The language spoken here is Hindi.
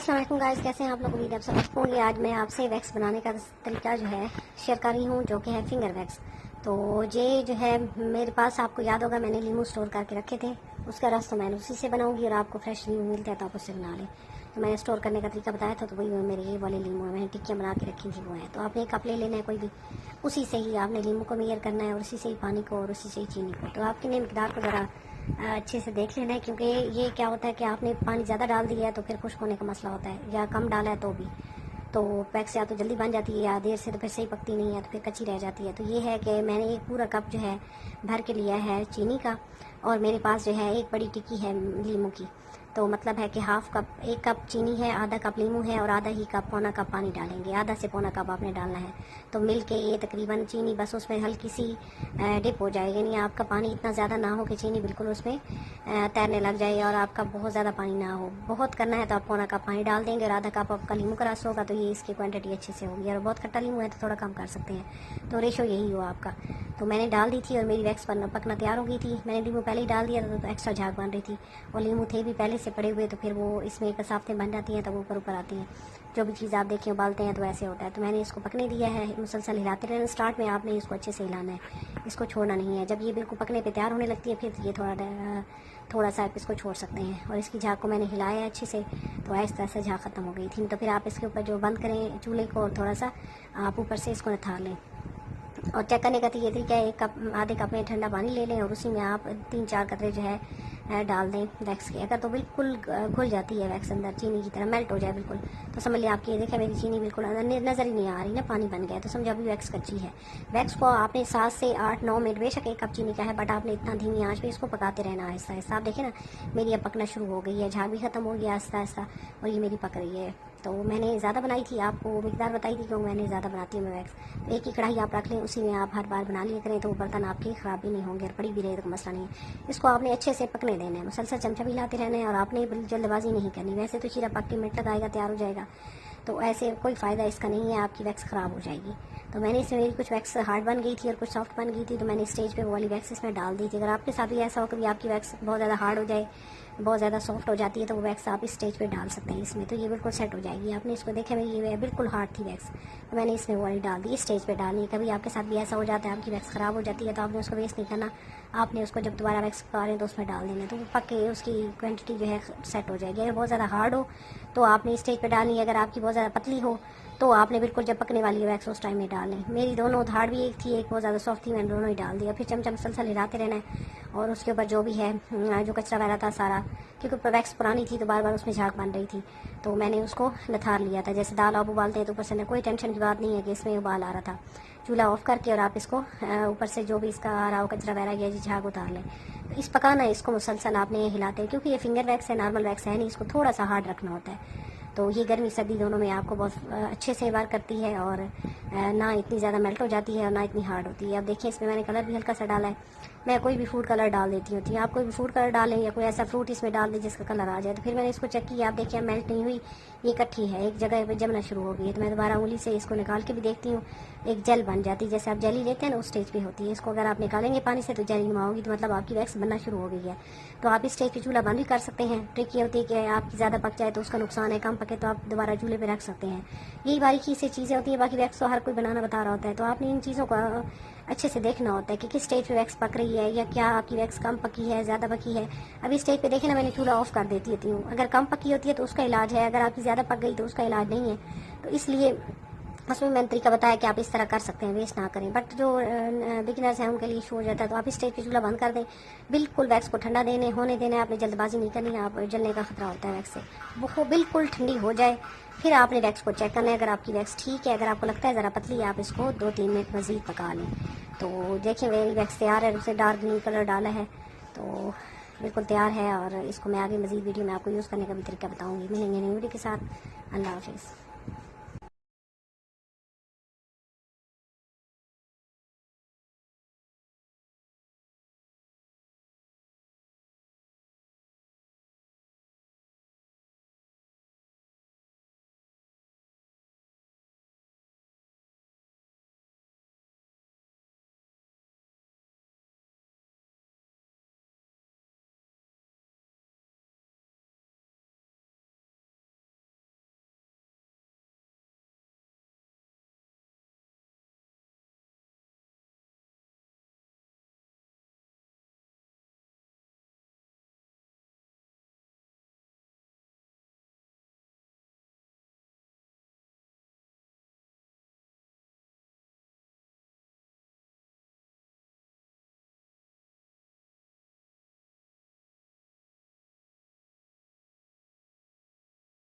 अस्सलाम वालेकुम गाइस, कैसे हैं आप लोग। उम्मीद है आप सब ठीक होंगे। आज मैं आपसे वैक्स बनाने का तरीका जो है शेयर कर रही हूँ, जो कि है फिंगर वैक्स। तो ये जो है मेरे पास, आपको याद होगा मैंने लीमू स्टोर करके रखे थे, उसका रस तो मैं उसी से बनाऊंगी और आपको फ्रेश लीमू मिलता है तो आप उससे बना लें। तो मैंने स्टोर करने का तरीका बताया था, तो वही मेरे ये वाले लीमू है, मैंने टिक्कियाँ बना के रखी थी वो है। तो आपने एक कप ले लेना है कोई भी, उसी से ही आपने लीमू को मेयर करना है और उसी से ही पानी को और उसी से ही चीनी को। तो आप कितने मकदार को ज़रा अच्छे से देख लेना है, क्योंकि ये क्या होता है कि आपने पानी ज़्यादा डाल दिया है तो फिर खुश्क होने का मसला होता है, या कम डाला है तो भी तो वैक्स या तो जल्दी बन जाती है या देर से तो फिर सही पकती नहीं है, तो फिर कच्ची रह जाती है। तो ये है कि मैंने एक पूरा कप जो है भर के लिया है चीनी का, और मेरे पास जो है एक बड़ी टिक्की है लीमू की। तो मतलब है कि हाफ कप, एक कप चीनी है, आधा कप लीमू है और आधा ही कप पौना कप पानी डालेंगे। आधा से पौना कप आपने डालना है। तो मिल के ये तकरीबन चीनी बस उसमें हल्की सी डिप हो जाएगी, यानी आपका पानी इतना ज़्यादा ना हो कि चीनी बिल्कुल उसमें तैरने लग जाए और आपका बहुत ज़्यादा पानी ना हो। बहुत करना है तो आप पौना कप पानी डाल देंगे और आधा कप आपका लीमू का रस होगा, तो ये इसकी क्वांटिटी अच्छे से होगी। और बहुत खट्टा लीमू है तो थोड़ा कम कर सकते हैं, तो रेशो यही हो आपका। तो मैंने डाल दी थी और मेरी वैक्स पकना तैयार हो गई थी। मैंने लीमू पहले ही डाल दिया था तो एक्स्ट्रा झाग बन रही थी, और लीमू थे भी पहले से पड़े हुए, तो फिर वो इसमें कसावतें बन जाती हैं, तो वो ऊपर ऊपर आती हैं। जो भी चीज़ आप देखें उबालते हैं तो ऐसे होता है। तो मैंने इसको पकने दिया है, मुसलसल हिलाते रहना। स्टार्ट में आपने इसको अच्छे से हिलाना है, इसको छोड़ना नहीं है। जब ये बिल्कुल पकने पे तैयार होने लगती है फिर ये थोड़ा सा आप इसको छोड़ सकते हैं। और इसकी झाग को मैंने हिलाया है अच्छे से, तो आहिस्ता आहिस्ता झाग ख़त्म हो गई थी। तो फिर आप इसके ऊपर जो बंद करें चूल्हे को, और थोड़ा सा आप ऊपर से इसको निथार लें। और चेक करने का तो ये तरीका है, एक कप आधे कप में ठंडा पानी ले लें और उसी में आप 3-4 कतरे जो है डाल दें वैक्स के। अगर तो बिल्कुल घुल जाती है वैक्स अंदर चीनी की तरह, मेल्ट हो जाए बिल्कुल, तो समझ लिया आपकी, ये देखिए मेरी चीनी बिल्कुल नज़र ही नहीं आ रही ना, पानी बन गया, तो समझो अभी वैक्स कच्ची है। वैक्स को आपने 7 से 8-9 मिनट, बेशक एक कप चीनी का है, बट आपने इतना धीमी आंच पे इसको पकाते रहना आहिस्ता आहिस्ता। आप देखिए ना मेरी अब पकना शुरू हो गई है, झाग भी खत्म हो गया आहिस्ता आहिस्ता, और ये मेरी पक रही है। तो मैंने ज़्यादा बनाई थी, आपको मिकदार बताई थी क्यों मैंने ज़्यादा बनाती हूँ मैं वैक्स। एक ही कढ़ाई आप रख लें, उसी में आप हर बार बना लिया करें, तो वो बर्तन आपके ख़राब भी नहीं होंगे और पड़ी भी रहे तो मसला नहीं है। इसको आपने अच्छे से पकने देना है, मुसलसल चमचा भी हिलाते रहना है, और आपने जल्दबाजी नहीं करनी। वैसे तो शीरा पक के मिनट लगाएगा तैयार हो जाएगा, तो ऐसे कोई फ़ायदा इसका नहीं है, आपकी वैक्स ख़राब हो जाएगी। तो मैंने इसमें मेरी कुछ वैक्स हार्ड बन गई थी और कुछ सॉफ्ट बन गई थी, तो मैंने स्टेज पे वो वाली वैक्स इसमें डाल दी थी। अगर आपके साथ भी ऐसा हो कभी आपकी वैक्स बहुत ज़्यादा हार्ड हो जाए, बहुत ज़्यादा सॉफ्ट हो जाती है, तो वो वैक्स आप इस स्टेज पे डाल सकते हैं इसमें, तो ये बिल्कुल सेट हो जाएगी। आपने इसको देखा मेरी ये बिल्कुल हार्ड थी वैक्स, तो मैंने इसमें वो वाली डाल दी, इस स्टेज पे डालनी। कभी आपके साथ भी ऐसा हो जाता है आपकी वैक्स ख़राब हो जाती है, तो आपने उसको वेस्ट नहीं करना, आपने उसको जब दोबारा वैक्स पका रहे हैं तो उसमें डाल देना, तो वो पक के उसकी क्वान्टिटी जो है सेट हो जाएगी। अगर बहुत ज़्यादा हार्ड हो तो आपने इस स्टेज पर डालनी है, अगर आपकी बहुत ज़्यादा पतली हो तो आपने बिल्कुल जब पकने वाली है वैक्स उस टाइम में डालें। मेरी दोनों हार्ड भी एक थी, एक बहुत ज़्यादा सॉफ्ट थी, मैंने दोनों ही डाल दिया। फिर चमचा मुसलसल हिलाते रहना है, और उसके ऊपर जो भी है जो कचरा वगैरह था सारा, क्योंकि वैक्स पुरानी थी तो बार बार उसमें झाग बन रही थी, तो मैंने उसको नथार लिया था। जैसे दाल आप उबालते हैं तो ऊपर से कोई टेंशन की बात नहीं है कि इसमें उबाल आ रहा था। चूल्हा ऑफ करके और आप इसको ऊपर से जो भी इसका आ रहा हो कचरा वगैरह या झाग उतार लें। तो इस पकाना है इसको मुसलसल आपने हिलाते हैं, क्योंकि ये फिंगर वैक्स है, नॉर्मल वैक्स है नहीं, इसको थोड़ा सा हार्ड रखना होता है। तो ये गर्मी सर्दी दोनों में आपको बहुत अच्छे से वार करती है, और ना इतनी ज़्यादा मेल्ट हो जाती है और ना इतनी हार्ड होती है। अब देखिए इसमें मैंने कलर भी हल्का सा डाला है, मैं कोई भी फूड कलर डाल देती हूँ। आप कोई भी फूड कलर डालें या कोई ऐसा फ्रूट इसमें डाल दें जिसका कलर आ जाए। तो फिर मैंने इसको चेक किया, आप देखिए मेल्ट नहीं हुई, ये इकट्ठी है, एक जगह पे जमना शुरू हो गई है। तो मैं दोबारा उंगली से इसको निकाल के भी देखती हूँ, एक जेल बन जाती है, जैसे आप जेली लेते हैं ना उस स्टेज पे होती है। इसको अगर आप निकालेंगे पानी से तो जेली नुमा होगी, तो मतलब आपकी वैक्स बनना शुरू हो गई है। तो आप इस स्टेज पे चूल्हा बंद भी कर सकते हैं। ट्रिक ये होती है कि आपकी ज़्यादा पक जाए तो उसका नुकसान है, कम पके तो आप दोबारा चूल्हे पे रख सकते हैं। यही बारीकी से चीज़ें होती हैं, बाकी वैक्स तो हर कोई बनाना बता रहा होता है, तो आपने इन चीज़ों को अच्छे से देखना होता है कि किस स्टेज पे वैक्स पक रही है, या क्या आपकी वैक्स कम पकी है, ज़्यादा पकी है। अभी स्टेज पे देखें ना, मैंने चूल्हा ऑफ कर देती हूँ। अगर कम पकी होती है तो उसका इलाज है, अगर आपकी ज़्यादा पक गई तो उसका इलाज नहीं है। तो इसलिए उसमें मैंने तरीका बताया कि आप इस तरह कर सकते हैं, वेस्ट ना करें। बट जो बिगिनर्स हैं उनके लिए इशू हो जाता है, तो आप इस स्टेज पे चूल्हा बंद कर दें, बिल्कुल वैक्स को ठंडा होने देना है। आपने जल्दबाजी नहीं करनी है, आप जलने का खतरा होता है वैक्स से। वो बिल्कुल ठंडी हो जाए फिर आपने वैक्स को चेक करना है। अगर आपकी वैक्स ठीक है, अगर आपको लगता है ज़रा पतली है, आप इसको 2-3 मिनट मज़ीद पका लें। तो देखिए मेरी वैक्स तैयार है, उसे डार्क ग्रीन कलर डाला है, तो बिल्कुल तैयार है। और इसको मैं आगे मज़ीद वीडियो में आपको यूज़ करने का भी तरीका बताऊँगी। मिलेंगे नई वीडियो के साथ। अल्लाह हाफिज़।